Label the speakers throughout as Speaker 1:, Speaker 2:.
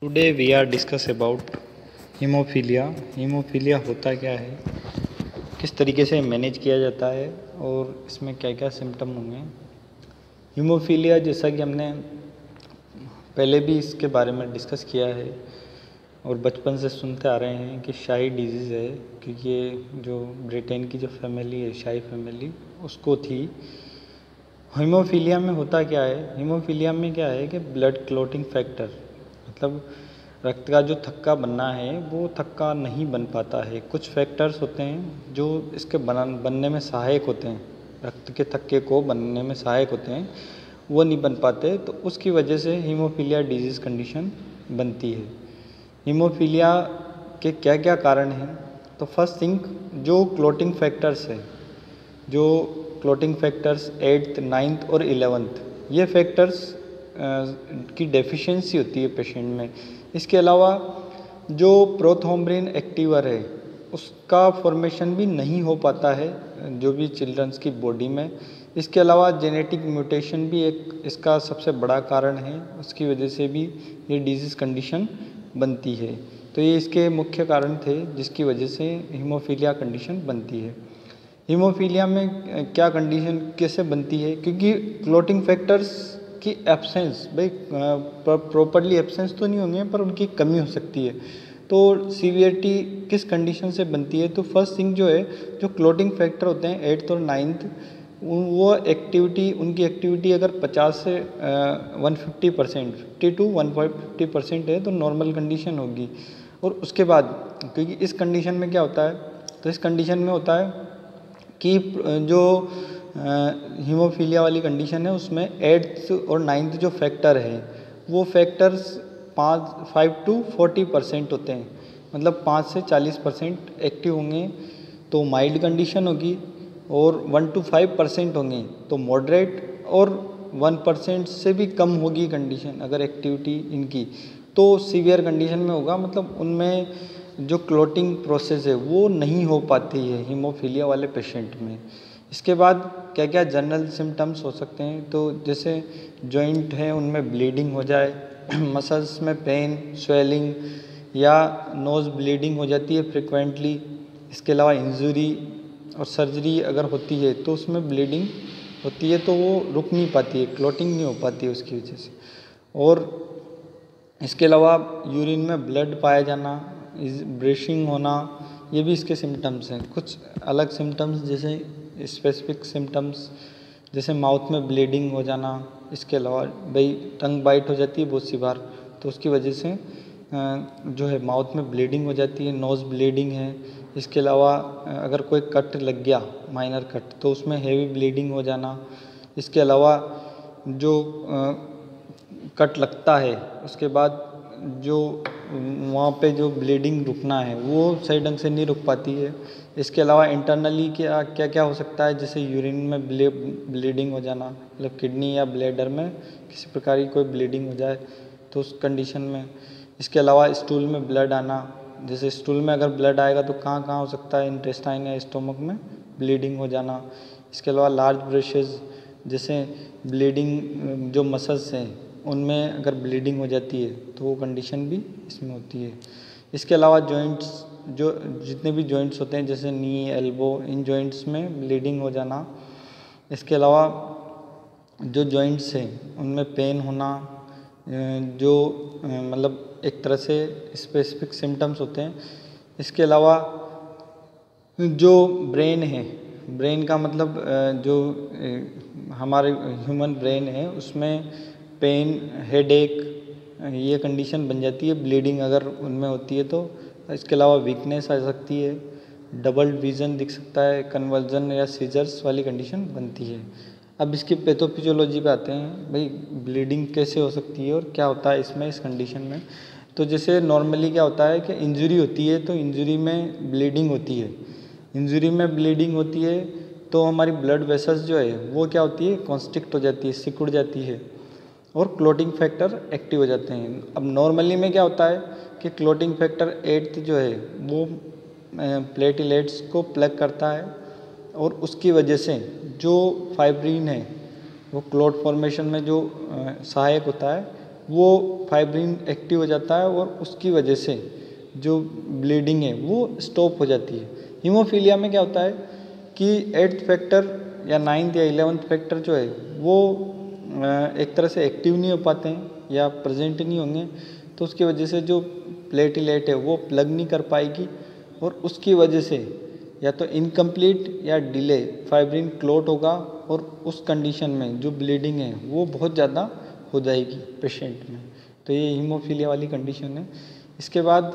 Speaker 1: Today we are discuss about haemophilia. Haemophilia होता क्या है, किस तरीके से मैनेज किया जाता है और इसमें क्या क्या सिम्टम होंगे। हीमोफीलिया जैसा कि हमने पहले भी इसके बारे में डिस्कस किया है और बचपन से सुनते आ रहे हैं कि शाही डिजीज़ है, क्योंकि ये जो ब्रिटेन की जो फैमिली है शाही फैमिली उसको थी। हीमोफीलिया में होता क्या है, हीमोफीलिया में क्या है कि ब्लड क्लॉटिंग फैक्टर मतलब रक्त का जो थक्का बनना है वो थक्का नहीं बन पाता है। कुछ फैक्टर्स होते हैं जो इसके बनने में सहायक होते हैं, रक्त के थक्के को बनने में सहायक होते हैं, वो नहीं बन पाते, तो उसकी वजह से हीमोफीलिया डिजीज़ कंडीशन बनती है। हीमोफीलिया के क्या क्या कारण हैं, तो फर्स्ट थिंग जो क्लॉटिंग फैक्टर्स है, जो क्लॉटिंग फैक्टर्स 8th 9th और 11th ये फैक्टर्स की डेफिशिएंसी होती है पेशेंट में। इसके अलावा जो प्रोथ्रोम्बिन एक्टिवर है उसका फॉर्मेशन भी नहीं हो पाता है जो भी चिल्ड्रंस की बॉडी में। इसके अलावा जेनेटिक म्यूटेशन भी एक इसका सबसे बड़ा कारण है, उसकी वजह से भी ये डिजीज़ कंडीशन बनती है। तो ये इसके मुख्य कारण थे जिसकी वजह से हीमोफीलिया कंडीशन बनती है। हीमोफीलिया में क्या कंडीशन कैसे बनती है, क्योंकि क्लॉटिंग फैक्टर्स की एब्सेंस, भाई प्रॉपरली एब्सेंस तो नहीं होंगे पर उनकी कमी हो सकती है। तो सीवियरिटी किस कंडीशन से बनती है, तो फर्स्ट थिंग जो है, जो क्लॉटिंग फैक्टर होते हैं 8th और 9th वो एक्टिविटी, उनकी एक्टिविटी अगर 50 से 150% 50 to 150% है तो नॉर्मल कंडीशन होगी। और उसके बाद क्योंकि इस कंडीशन में क्या होता है, तो इस कंडीशन में होता है कि जो हीमोफीलिया वाली कंडीशन है उसमें 8th और 9th जो फैक्टर है वो फैक्टर्स 5 to 40% होते हैं, मतलब 5 से 40% एक्टिव होंगे तो माइल्ड कंडीशन होगी, और 1 to 5% होंगे तो मॉडरेट, और 1% से भी कम होगी कंडीशन अगर एक्टिविटी इनकी तो सीवियर कंडीशन में होगा, मतलब उनमें जो क्लॉटिंग प्रोसेस है वो नहीं हो पाती है हीमोफीलिया वाले पेशेंट में। इसके बाद क्या क्या जनरल सिम्टम्स हो सकते हैं, तो जैसे जॉइंट है उनमें ब्लीडिंग हो जाए, मसल्स में पेन, स्वेलिंग या नोज़ ब्लीडिंग हो जाती है फ्रिक्वेंटली। इसके अलावा इंजरी और सर्जरी अगर होती है तो उसमें ब्लीडिंग होती है तो वो रुक नहीं पाती है, क्लॉटिंग नहीं हो पाती है उसकी वजह से। और इसके अलावा यूरिन में ब्लड पाया जाना, ब्रेशिंग होना, ये भी इसके सिम्टम्स हैं। कुछ अलग सिम्टम्स जैसे स्पेसिफिक सिम्टम्स जैसे माउथ में ब्लीडिंग हो जाना, इसके अलावा भाई टंग बाइट हो जाती है बहुत सी बार तो उसकी वजह से जो है माउथ में ब्लीडिंग हो जाती है, नोज़ ब्लीडिंग है। इसके अलावा अगर कोई कट लग गया माइनर कट तो उसमें हेवी ब्लीडिंग हो जाना। इसके अलावा जो कट लगता है उसके बाद जो वहाँ पे जो ब्लीडिंग रुकना है वो सही ढंग से नहीं रुक पाती है। इसके अलावा इंटरनली क्या क्या क्या हो सकता है, जैसे यूरिन में ब्लीडिंग हो जाना, मतलब किडनी या ब्लैडर में किसी प्रकार की कोई ब्लीडिंग हो जाए तो उस कंडीशन में। इसके अलावा स्टूल में ब्लड आना, जैसे स्टूल में अगर ब्लड आएगा तो कहाँ कहाँ हो सकता है, इंटेस्टाइन या स्टोमक में ब्लीडिंग हो जाना। इसके अलावा लार्ज ब्रेशेस, जैसे ब्लीडिंग जो मसल्स हैं उनमें अगर ब्लीडिंग हो जाती है तो वो कंडीशन भी इसमें होती है। इसके अलावा जॉइंट्स, जो जितने भी जॉइंट्स होते हैं जैसे नी, एल्बो, इन जॉइंट्स में ब्लीडिंग हो जाना। इसके अलावा जो जॉइंट्स हैं उनमें पेन होना, जो मतलब एक तरह से स्पेसिफिक सिम्टम्स होते हैं। इसके अलावा जो ब्रेन है, ब्रेन का मतलब जो हमारे ह्यूमन ब्रेन है उसमें पेन, हेडेक, ये कंडीशन बन जाती है ब्लीडिंग अगर उनमें होती है तो। इसके अलावा वीकनेस आ सकती है, डबल विज़न दिख सकता है, कन्वर्जन या सीजर्स वाली कंडीशन बनती है। अब इसकी पैथोफिजियोलॉजी पे आते हैं, भाई ब्लीडिंग कैसे हो सकती है और क्या होता है इसमें इस कंडीशन में। तो जैसे नॉर्मली क्या होता है कि इंजरी होती है तो इंजरी में ब्लीडिंग होती है, इंजरी में ब्लीडिंग होती है तो हमारी ब्लड वेसल्स जो है वो क्या होती है, कॉन्स्ट्रिक्ट हो जाती है, सिकुड़ जाती है और क्लॉटिंग फैक्टर एक्टिव हो जाते हैं। अब नॉर्मली में क्या होता है कि क्लॉटिंग फैक्टर 8th जो है वो प्लेटलेट्स को प्लग करता है और उसकी वजह से जो फाइब्रिन है वो क्लॉट फॉर्मेशन में जो सहायक होता है वो फाइब्रिन एक्टिव हो जाता है और उसकी वजह से जो ब्लीडिंग है वो स्टॉप हो जाती है। हीमोफीलिया में क्या होता है कि 8th फैक्टर या 9th या 11th फैक्टर जो है वो एक तरह से एक्टिव नहीं हो पाते हैं या प्रेजेंट नहीं होंगे, तो उसकी वजह से जो प्लेटलेट है वो प्लग नहीं कर पाएगी और उसकी वजह से या तो इनकम्प्लीट या डिले फाइब्रिन क्लॉट होगा और उस कंडीशन में जो ब्लीडिंग है वो बहुत ज़्यादा हो जाएगी पेशेंट में। तो ये हीमोफीलिया वाली कंडीशन है। इसके बाद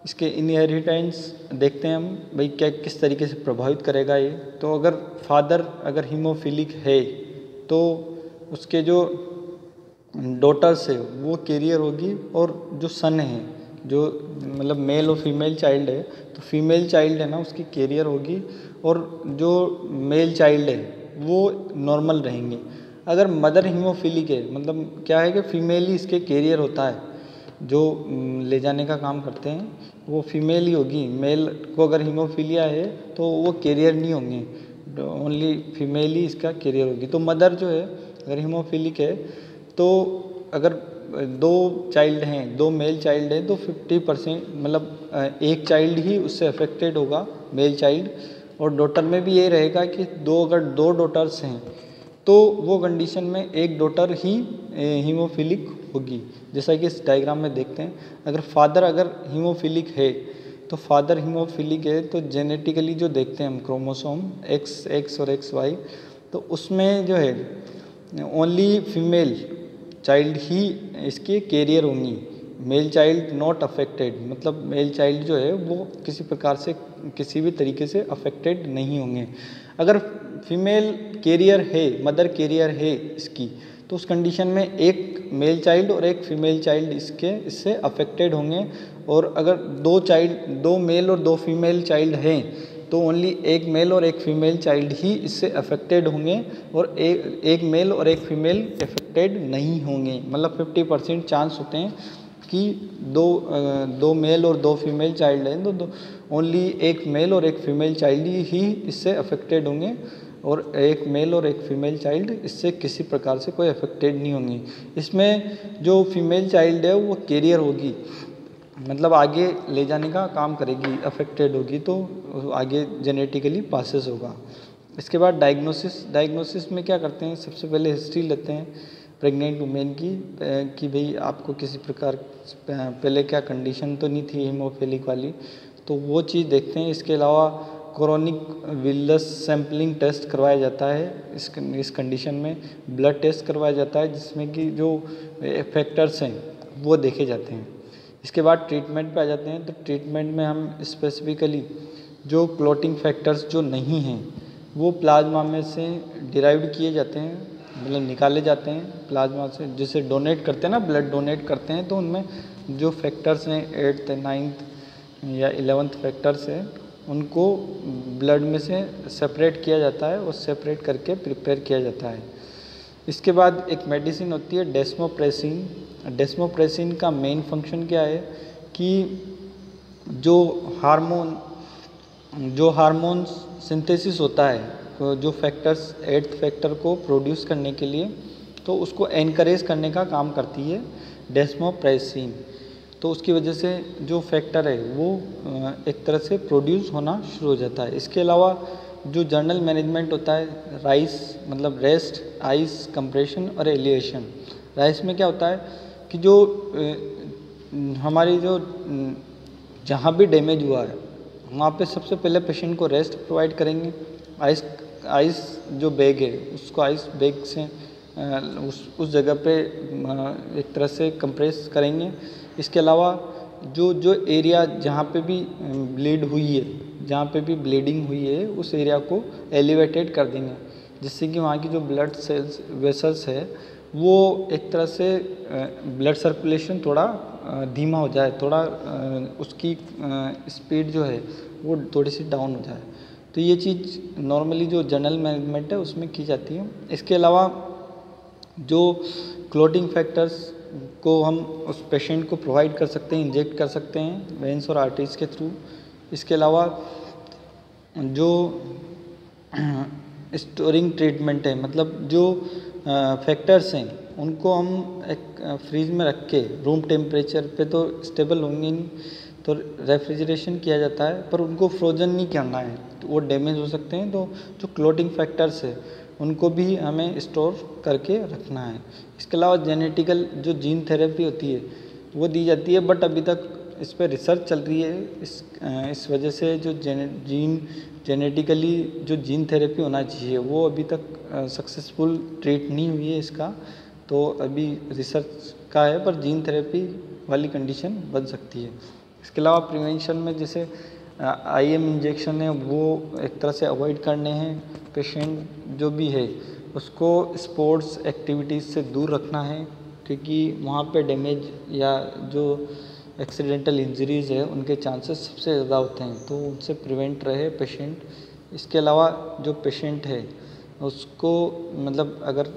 Speaker 1: इसके इनहेरिटेंस देखते हैं हम, भाई क्या किस तरीके से प्रभावित करेगा ये। तो अगर फादर अगर हीमोफिलिक है तो उसके जो डॉटर्स है वो कैरियर होगी और जो सन है जो मतलब मेल और फीमेल चाइल्ड है तो फीमेल चाइल्ड है ना उसकी कैरियर होगी और जो मेल चाइल्ड है वो नॉर्मल रहेंगे। अगर मदर हीमोफिलिक है मतलब क्या है कि फीमेल ही इसके कैरियर होता है, जो ले जाने का काम करते हैं वो फीमेल ही होगी। मेल को अगर हीमोफीलिया है तो वो कैरियर नहीं होंगे, ओनली फीमेल ही इसका कैरियर होगी। तो मदर जो है अगर हीमोफिलिक है तो अगर 2 चाइल्ड हैं, 2 मेल चाइल्ड हैं तो 50% मतलब एक चाइल्ड ही उससे अफेक्टेड होगा, मेल चाइल्ड। और डॉटर में भी ये रहेगा कि अगर 2 डॉटर्स हैं तो वो कंडीशन में एक डॉटर ही हीमोफिलिक होगी, जैसा कि इस डायग्राम में देखते हैं। अगर फादर अगर हीमोफिलिक है तो फादर हीमोफिलिक है तो जेनेटिकली जो देखते हैं हम क्रोमोसोम XX और XY, तो उसमें जो है ओनली फीमेल चाइल्ड ही इसके कैरियर होंगी, मेल चाइल्ड नॉट अफेक्टेड। मतलब मेल चाइल्ड जो है वो किसी प्रकार से किसी भी तरीके से अफेक्टेड नहीं होंगे। अगर फीमेल कैरियर है, मदर कैरियर है इसकी, तो उस कंडीशन में एक मेल चाइल्ड और एक फीमेल चाइल्ड इससे अफेक्टेड होंगे। और अगर 2 मेल और 2 फीमेल चाइल्ड हैं तो ओनली एक मेल और एक फीमेल चाइल्ड ही इससे अफेक्टेड होंगे और एक मेल और एक फीमेल अफेक्टेड नहीं होंगे। मतलब 50% चांस होते हैं कि दो मेल और 2 फीमेल चाइल्ड हैं तो ओनली एक मेल और एक फीमेल चाइल्ड ही इससे अफेक्टेड होंगे और एक मेल और एक फीमेल चाइल्ड इससे किसी प्रकार से कोई अफेक्टेड नहीं होंगे। इसमें जो फीमेल चाइल्ड है वो कैरियर होगी, मतलब आगे ले जाने का काम करेगी, अफेक्टेड होगी तो आगे जेनेटिकली पासेस होगा। इसके बाद डायग्नोसिस में क्या करते हैं, सबसे पहले हिस्ट्री लेते हैं प्रेग्नेंट वुमेन की कि भाई आपको किसी प्रकार पहले क्या कंडीशन तो नहीं थी हीमोफिलिक वाली, तो वो चीज़ देखते हैं। इसके अलावा क्रोनिक विलस सैम्पलिंग टेस्ट करवाया जाता है इस कंडीशन में, ब्लड टेस्ट करवाया जाता है जिसमें कि जो फैक्टर्स हैं वो देखे जाते हैं। इसके बाद ट्रीटमेंट पे आ जाते हैं। तो ट्रीटमेंट में हम स्पेसिफिकली जो क्लॉटिंग फैक्टर्स जो नहीं हैं वो प्लाज्मा में से डिराइव्ड किए जाते हैं, मतलब निकाले जाते हैं प्लाज्मा से, जिसे डोनेट करते हैं ना, ब्लड डोनेट करते हैं तो उनमें जो फैक्टर्स हैं 8th 9th या 11th फैक्टर्स है उनको ब्लड में से सेपरेट किया जाता है और सेपरेट करके प्रिपेयर किया जाता है। इसके बाद एक मेडिसिन होती है डेस्मोप्रेसिन। डेस्मोप्रेसिन का मेन फंक्शन क्या है कि जो हार्मोन सिंथेसिस होता है जो फैक्टर्स 8th फैक्टर को प्रोड्यूस करने के लिए, तो उसको एनकरेज करने का काम करती है डेस्मोप्रेसिन। तो उसकी वजह से जो फैक्टर है वो एक तरह से प्रोड्यूस होना शुरू हो जाता है। इसके अलावा जो जर्नल मैनेजमेंट होता है राइस, मतलब रेस्ट, आइस कंप्रेशन और एलिवेशन। राइस में क्या होता है कि जो हमारी जो जहाँ भी डैमेज हुआ है वहाँ पे सबसे पहले पेशेंट को रेस्ट प्रोवाइड करेंगे। आइस जो बैग है उसको आइस बैग से उस जगह पे एक तरह से कंप्रेस करेंगे। इसके अलावा जो एरिया जहाँ पे भी ब्लीड हुई है, जहाँ पे भी ब्लीडिंग हुई है उस एरिया को एलिवेटेड कर देंगे, जिससे कि वहाँ की जो ब्लड सेल्स वेसल्स है वो एक तरह से ब्लड सर्कुलेशन थोड़ा धीमा हो जाए, थोड़ा उसकी स्पीड जो है वो थोड़ी सी डाउन हो जाए। तो ये चीज़ नॉर्मली जो जनरल मैनेजमेंट है उसमें की जाती है। इसके अलावा जो क्लॉटिंग फैक्टर्स को हम उस पेशेंट को प्रोवाइड कर सकते हैं, इंजेक्ट कर सकते हैं वेंस और आर्टरीज के थ्रू। इसके अलावा जो स्टोरिंग ट्रीटमेंट है, मतलब जो फैक्टर्स हैं उनको हम एक फ्रीज में रख के रूम टेम्परेचर पे तो स्टेबल होंगे नहीं, तो रेफ्रिजरेशन किया जाता है, पर उनको फ्रोजन नहीं करना है, तो वो डैमेज हो सकते हैं। तो जो क्लोटिंग फैक्टर्स है उनको भी हमें स्टोर करके रखना है। इसके अलावा जेनेटिकल जो जीन थेरेपी होती है वो दी जाती है, बट अभी तक इस पर रिसर्च चल रही है। इस वजह से जो जेनेटिकली जो जीन थेरेपी होना चाहिए वो अभी तक सक्सेसफुल ट्रीट नहीं हुई है इसका, तो अभी रिसर्च का है, पर जीन थेरेपी वाली कंडीशन बन सकती है। इसके अलावा प्रिवेंशन में जैसे IM इंजेक्शन है वो एक तरह से अवॉइड करने हैं। पेशेंट जो भी है उसको स्पोर्ट्स एक्टिविटीज़ से दूर रखना है, क्योंकि वहाँ पे डैमेज या जो एक्सीडेंटल इंजरीज़ है उनके चांसेस सबसे ज़्यादा होते हैं, तो उनसे प्रिवेंट रहे पेशेंट। इसके अलावा जो पेशेंट है उसको मतलब अगर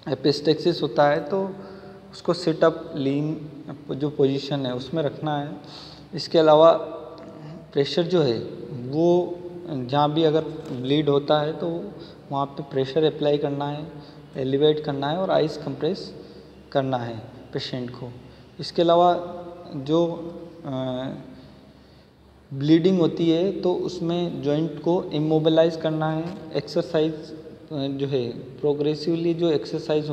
Speaker 1: एपिस्टेक्सिस होता है तो उसको सिटअप लीन जो पोजीशन है उसमें रखना है। इसके अलावा प्रेशर जो है वो जहाँ भी अगर ब्लीड होता है तो वहाँ पे प्रेशर अप्लाई करना है, एलिवेट करना है और आइस कंप्रेस करना है पेशेंट को। इसके अलावा जो ब्लीडिंग होती है तो उसमें जॉइंट को इमोबिलाइज करना है। एक्सरसाइज जो है प्रोग्रेसिवली जो एक्सरसाइज